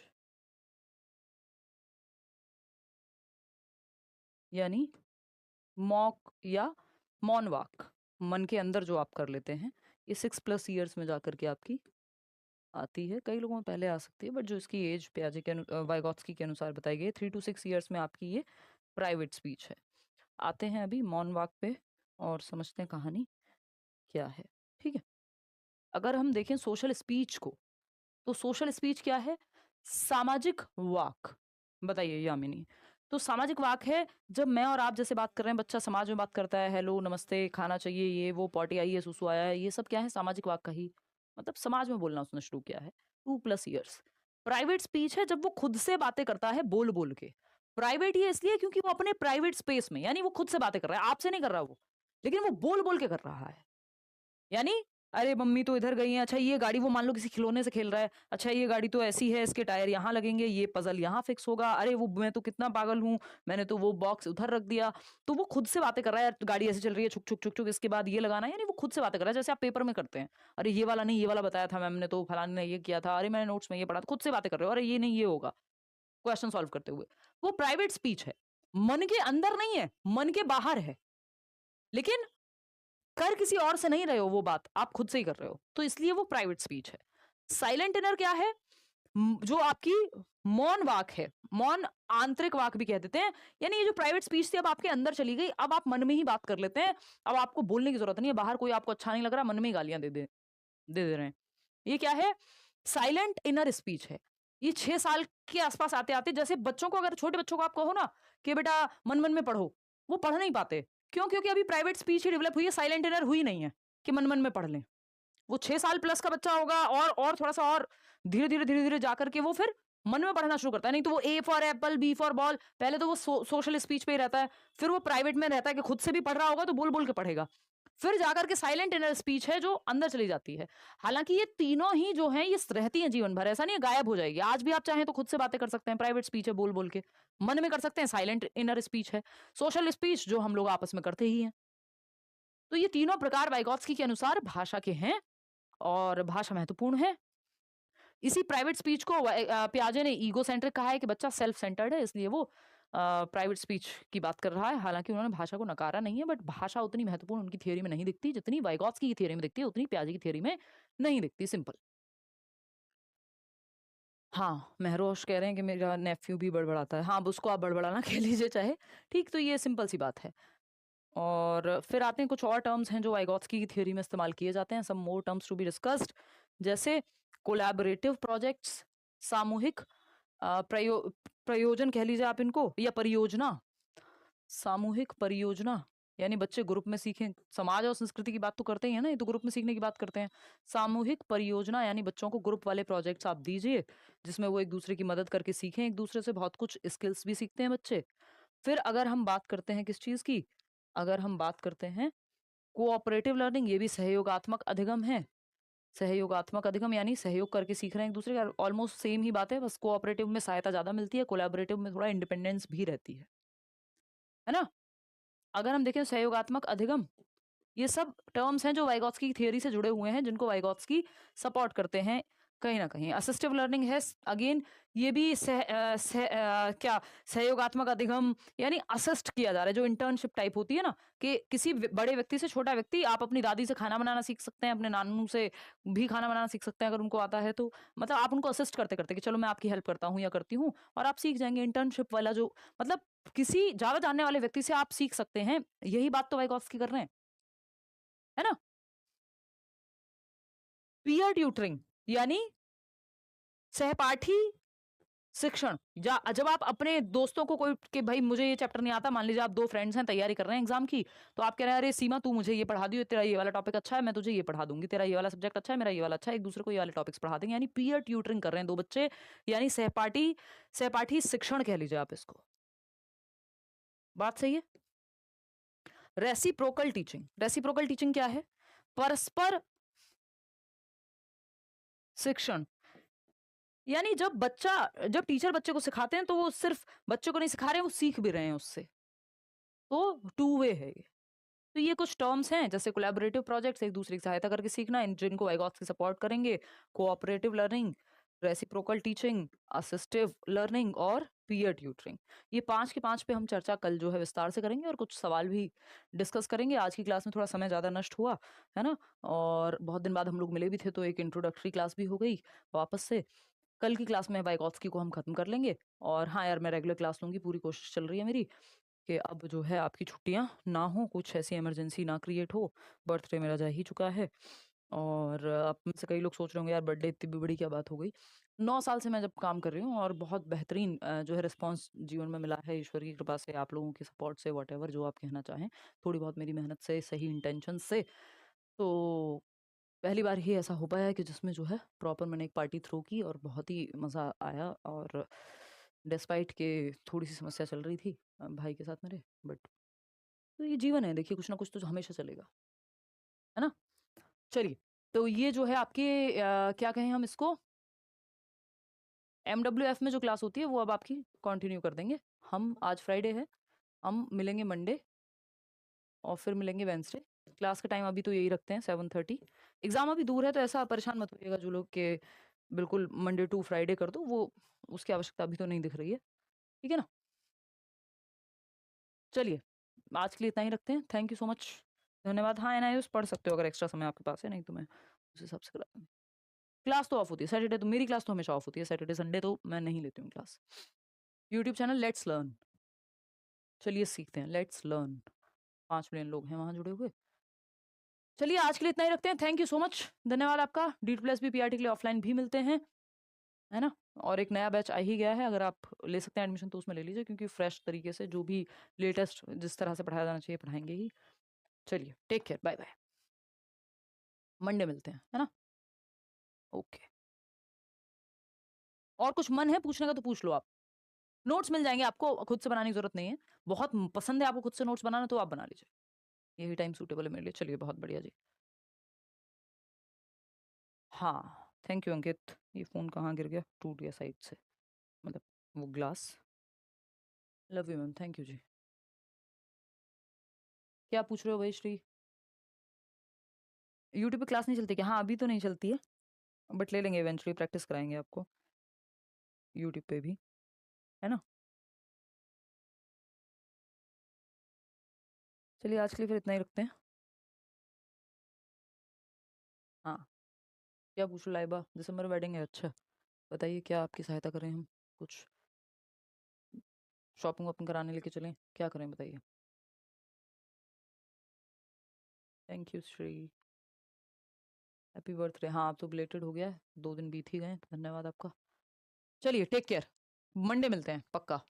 Speaker 1: यानी मॉक या मौन वाक, मन के अंदर जो आप कर लेते हैं। ये 6+ ईयर्स में जाकर के आपकी आती है। कई लोगों में पहले आ सकती है, बट जो इसकी एज पियाजे के वाइगोत्स्की के अनुसार बताई गई है 3 to 6 ईयर्स में आपकी ये प्राइवेट स्पीच है। आते हैं अभी मौन वाक पे और समझते हैं कहानी क्या है। ठीक है? अगर हम देखें सोशल स्पीच को, तो सोशल स्पीच क्या है? सामाजिक वाक। बताइए यामिनी। तो सामाजिक वाक है जब मैं और आप जैसे बात कर रहे हैं, बच्चा समाज में बात करता है, हेलो, नमस्ते, खाना चाहिए, ये वो, पॉटी आई है, सुसु आया है, ये सब क्या है? सामाजिक वाक का ही मतलब समाज में बोलना उसने शुरू किया है। 2+ ईयर्स। प्राइवेट स्पीच है जब वो खुद से बातें करता है बोल-बोल के। प्राइवेट ये इसलिए क्योंकि वो अपने प्राइवेट स्पेस में, यानी वो खुद से बातें कर रहा है, आपसे नहीं कर रहा वो। लेकिन वो बोल-बोल के कर रहा है। यानी अरे मम्मी तो इधर गई हैं, अच्छा ये गाड़ी, वो मान लो किसी खिलौने से खेल रहा है, अच्छा ये गाड़ी तो ऐसी है, इसके टायर यहाँ लगेंगे, ये पजल यहाँ फिक्स होगा, अरे वो मैं तो कितना पागल हूँ, मैंने तो वो बॉक्स उधर रख दिया। तो वो खुद से बातें कर रहा है, गाड़ी ऐसे चल रही है, छुक छुक छुक छुक, इसके बाद ये लगाना है, यानी वो खुद से बातें कर रहा है जैसे आप पेपर में करते हैं। अरे ये वाला नहीं, ये वाला बताया था मैम ने, तो फलाने ने ये किया था, अरे मैंने नोट्स में ये पढ़ा था, खुद से बातें कर रहे हो, अरे ये नहीं ये होगा, क्वेश्चन सॉल्व करते हुए। वो प्राइवेट स्पीच है, मन के अंदर नहीं है, मन के बाहर है, लेकिन कर किसी और से नहीं रहे हो वो बात, आप खुद से ही कर रहे हो, तो इसलिए वो प्राइवेट स्पीच है। साइलेंट इनर क्या है? जो आपकी मौन वाक है, मौन आंतरिक वाक भी कह देते हैं। यानी ये जो प्राइवेट स्पीच थी अब आपके अंदर चली गई, अब आप मन में ही बात कर लेते हैं, अब आपको बोलने की जरूरत नहीं है, बाहर कोई आपको अच्छा नहीं लग रहा, मन में ही गालियां दे दे रहे हैं। ये क्या है? साइलेंट इनर स्पीच है। ये 6 साल के आसपास आते-आते, जैसे बच्चों को, अगर छोटे बच्चों को आप कहो ना कि बेटा मन-मन में पढ़ो, वो पढ़ नहीं पाते। क्यों? क्योंकि अभी प्राइवेट स्पीच ही डेवलप हुई है, साइलेंट इनर हुई नहीं है कि मन-मन में पढ़ लें। वो 6 साल प्लस का बच्चा होगा और थोड़ा-सा और धीरे-धीरे जाकर के वो फिर मन में पढ़ना शुरू करता है। नहीं तो वो A for apple, B for ball, पहले तो वो सोशल स्पीच पे ही रहता है, फिर वो प्राइवेट में रहता है कि खुद से भी पढ़ रहा होगा तो बोल-बोल के पढ़ेगा। फिर जाकर के साइलेंट इनर स्पीच है जो अंदर चली जाती है। हालांकि ये तीनों ही जो हैं ये रहती हैं जीवन भर, ऐसा नहीं है गायब हो जाएगी। आज भी आप चाहें तो खुद से बातें कर सकते हैं, प्राइवेट स्पीच है बोल बोल के, मन में कर सकते हैं, साइलेंट इनर स्पीच है, सोशल स्पीच जो हम लोग आपस में करते ही हैं। तो ये तीनों प्रकार वाइगॉत्स्की के अनुसार भाषा के हैं और भाषा महत्वपूर्ण है। इसी प्राइवेट स्पीच को पियाजे ने ईगो सेंट्रिक कहा है कि बच्चा सेल्फ सेंटर्ड है, इसलिए वो प्राइवेट स्पीच की बात कर रहा है। हालांकि उन्होंने भाषा को नकारा नहीं है, बट भाषा उतनी महत्वपूर्ण उनकी थियरी में नहीं दिखती जितनी वाइगॉत्स्की की थियरी में दिखती है, उतनी पियाजे की थियरी में नहीं दिखती। सिंपल। हाँ, महरोश कह रहे हैं कि मेरा नेफ्यू भी बड़बड़ाता है। हाँ, अब उसको आप बड़बड़ाना कह लीजिए चाहे, ठीक। तो ये सिंपल सी बात है। और फिर आते हैं कुछ और टर्म्स हैं जो वाइगॉत्स्की की थ्योरी में इस्तेमाल किए जाते हैं, some more terms to be discussed, जैसे कोलैबोरेटिव प्रोजेक्ट्स, सामूहिक प्रयोजन कह लीजिए आप इनको, या परियोजना, सामूहिक परियोजना, यानी बच्चे ग्रुप में सीखें। समाज और संस्कृति की बात तो करते ही है ना, ये तो ग्रुप में सीखने की बात करते हैं। सामूहिक परियोजना यानी बच्चों को ग्रुप वाले प्रोजेक्ट्स आप दीजिए जिसमें वो एक दूसरे की मदद करके सीखें, एक दूसरे से बहुत कुछ स्किल्स भी सीखते हैं बच्चे। फिर अगर हम बात करते हैं किस चीज की, अगर हम बात करते हैं कोऑपरेटिव लर्निंग, ये भी सहयोगात्मक अधिगम है। सहयोगात्मक अधिगम यानी सहयोग करके सीख रहे हैं एक दूसरे का, ऑलमोस्ट सेम ही बात है, बस कोऑपरेटिव में सहायता ज्यादा मिलती है, कोलैबोरेटिव में थोड़ा इंडिपेंडेंस भी रहती है ना। अगर हम देखें सहयोगात्मक अधिगम, ये सब टर्म्स हैं जो वाइगॉत्स्की की थियरी से जुड़े हुए हैं, जिनको वाइगॉत्स्की सपोर्ट करते हैं कहीं ना कहीं। असिस्टिव लर्निंग है अगेन, ये भी क्या सहयोगात्मक अधिगम यानी असिस्ट किया जा रहा है, जो इंटर्नशिप टाइप होती है ना, कि किसी बड़े व्यक्ति से छोटा व्यक्ति, आप अपनी दादी से खाना बनाना सीख सकते हैं, अपने नानू से भी खाना बनाना सीख सकते हैं अगर उनको आता है तो। मतलब आप उनको असिस्ट करते करते कि चलो मैं आपकी हेल्प करता हूँ या करती हूँ, और आप सीख जाएंगे। इंटर्नशिप वाला जो मतलब किसी ज्यादा जानने वाले व्यक्ति से आप सीख सकते हैं, यही बात तो वाइगॉत्स्की कर रहे हैं, है ना। पीयर ट्यूटरिंग यानी सहपाठी शिक्षण, जब आप अपने दोस्तों को कोई कि भाई मुझे ये चैप्टर नहीं आता, मान लीजिए आप दो फ्रेंड्स हैं, तैयारी कर रहे हैं एग्जाम की, तो आप कह रहे हैं अरे सीमा तू मुझे ये पढ़ा दियो, तेरा ये वाला टॉपिक अच्छा है, मैं तुझे ये पढ़ा दूंगी, तेरा ये वाला सब्जेक्ट अच्छा है, मेरा ये वाला अच्छा है, एक दूसरे को ये वाले टॉपिक्स पढ़ा देंगे, यानी पीयर ट्यूटरिंग कर रहे हैं दो बच्चे, यानी सहपाठी सहपाठी शिक्षण कह लीजिए आप इसको। बात सही है। रेसिप्रोकल टीचिंग, रेसिप्रोकल टीचिंग क्या है? परस्पर शिक्षण, यानी जब टीचर बच्चे को सिखाते हैं तो वो सिर्फ बच्चे को नहीं सिखा रहे हैं, वो सीख भी रहे हैं उससे, तो टू वे है ये। तो ये कुछ टर्म्स हैं, जैसे कोलैबोरेटिव प्रोजेक्ट्स, एक दूसरे की सहायता करके सीखना, जिनको वाइगॉत्स्की सपोर्ट करेंगे, cooperative learning, reciprocal teaching, assistive learning और पीयर ट्यूटरिंग। ये 5 के 5 पे हम चर्चा कल जो है विस्तार से करेंगे और कुछ सवाल भी डिस्कस करेंगे। आज की क्लास में थोड़ा समय ज़्यादा नष्ट हुआ है ना, और बहुत दिन बाद हम लोग मिले भी थे, तो एक इंट्रोडक्टरी क्लास भी हो गई वापस से। कल की क्लास में वाइगॉत्स्की को हम खत्म कर लेंगे। और हाँ यार, मैं रेगुलर क्लास लूंगी, पूरी कोशिश चल रही है मेरी कि अब जो है आपकी छुट्टियां ना हो, कुछ ऐसी इमरजेंसी ना क्रिएट हो। बर्थडे मेरा जा ही चुका है, और आप में से कई लोग सोच रहे होंगे यार बर्थडे इतनी भी बड़ी क्या बात हो गई। 9 साल से मैं जब काम कर रही हूँ और बहुत बेहतरीन जो है रिस्पांस जीवन में मिला है, ईश्वर की कृपा से, आप लोगों के सपोर्ट से, वट जो आप कहना चाहें, थोड़ी बहुत मेरी मेहनत से, सही इंटेंशन से। तो पहली बार ही ऐसा हो पाया है कि जिसमें जो है प्रॉपर मैंने एक पार्टी थ्रो की और बहुत ही मज़ा आया। और डिस्पाइट के थोड़ी सी समस्या चल रही थी भाई के साथ मेरे, बट तो ये जीवन है, देखिए कुछ ना कुछ तो हमेशा चलेगा, है ना। चलिए, तो ये जो है आपके क्या कहें हम इसको, MWF में जो क्लास होती है वो अब आपकी कंटिन्यू कर देंगे हम। आज फ्राइडे है, हम मिलेंगे मंडे और फिर मिलेंगे वेंसडे। क्लास का टाइम अभी तो यही रखते हैं 7:30। एग्जाम अभी दूर है तो ऐसा परेशान मत होइएगा जो लोग के बिल्कुल मंडे टू फ्राइडे कर दो, वो उसकी आवश्यकता अभी तो नहीं दिख रही है, ठीक है ना। चलिए, आज के लिए इतना ही रखते हैं। थैंक यू सो मच, धन्यवाद। हाँ, NIOS पढ़ सकते हो अगर एक्स्ट्रा समय आपके पास है, नहीं तो मैं उस हिसाब से करा दूंगी। क्लास तो ऑफ होती है सैटरडे, तो मेरी क्लास तो हमेशा ऑफ होती है सैटरडे संडे, तो मैं नहीं लेती हूँ class. YouTube channel let's learn, चलिए सीखते हैं, लेट्स लर्न। 5 मिलियन लोग हैं वहाँ जुड़े हुए। चलिए, आज के लिए इतना ही रखते हैं। थैंक यू सो मच, धन्यवाद आपका। D+P PRT के लिए ऑफलाइन भी मिलते हैं, है ना। और एक नया बैच आ ही गया है, अगर आप ले सकते हैं एडमिशन तो उसमें ले लीजिए, क्योंकि फ्रेश तरीके से जो भी लेटेस्ट जिस तरह से पढ़ाया जाना चाहिए पढ़ाएंगे ही। चलिए, take care, bye bye, Monday मिलते हैं, है ना। ओके। और कुछ मन है पूछने का तो पूछ लो आप। नोट्स मिल जाएंगे आपको, खुद से बनाने की जरूरत नहीं है। बहुत पसंद है आपको खुद से नोट्स बनाना तो आप बना लीजिए। यही टाइम सूटेबल है मेरे लिए। चलिए बहुत बढ़िया जी। हाँ थैंक यू अंकित। ये फ़ोन कहाँ गिर गया? टूट गया साइड से, मतलब वो glass. Love you ma'am, thank you जी। क्या पूछ रहे हो भाई श्री? यूट्यूब पे क्लास नहीं चलती क्या? हाँ अभी तो नहीं चलती है, बट ले लेंगे इवेंचुअली, प्रैक्टिस कराएंगे आपको यूट्यूब पे भी, है ना। चलिए आज के लिए फिर इतना ही रखते हैं। हाँ क्या पूछ रहे हो लाइबा? दिसंबर वेडिंग है, अच्छा बताइए क्या आपकी सहायता करें हम? कुछ शॉपिंग वॉपिंग कराने लेके चलें, क्या करें बताइए? Thank you Shri. Happy birthday. हाँ आप तो बिलेटेड हो गया है, 2 दिन बीत ही गए, धन्यवाद आपका। चलिए टेक केयर, मंडे मिलते हैं पक्का।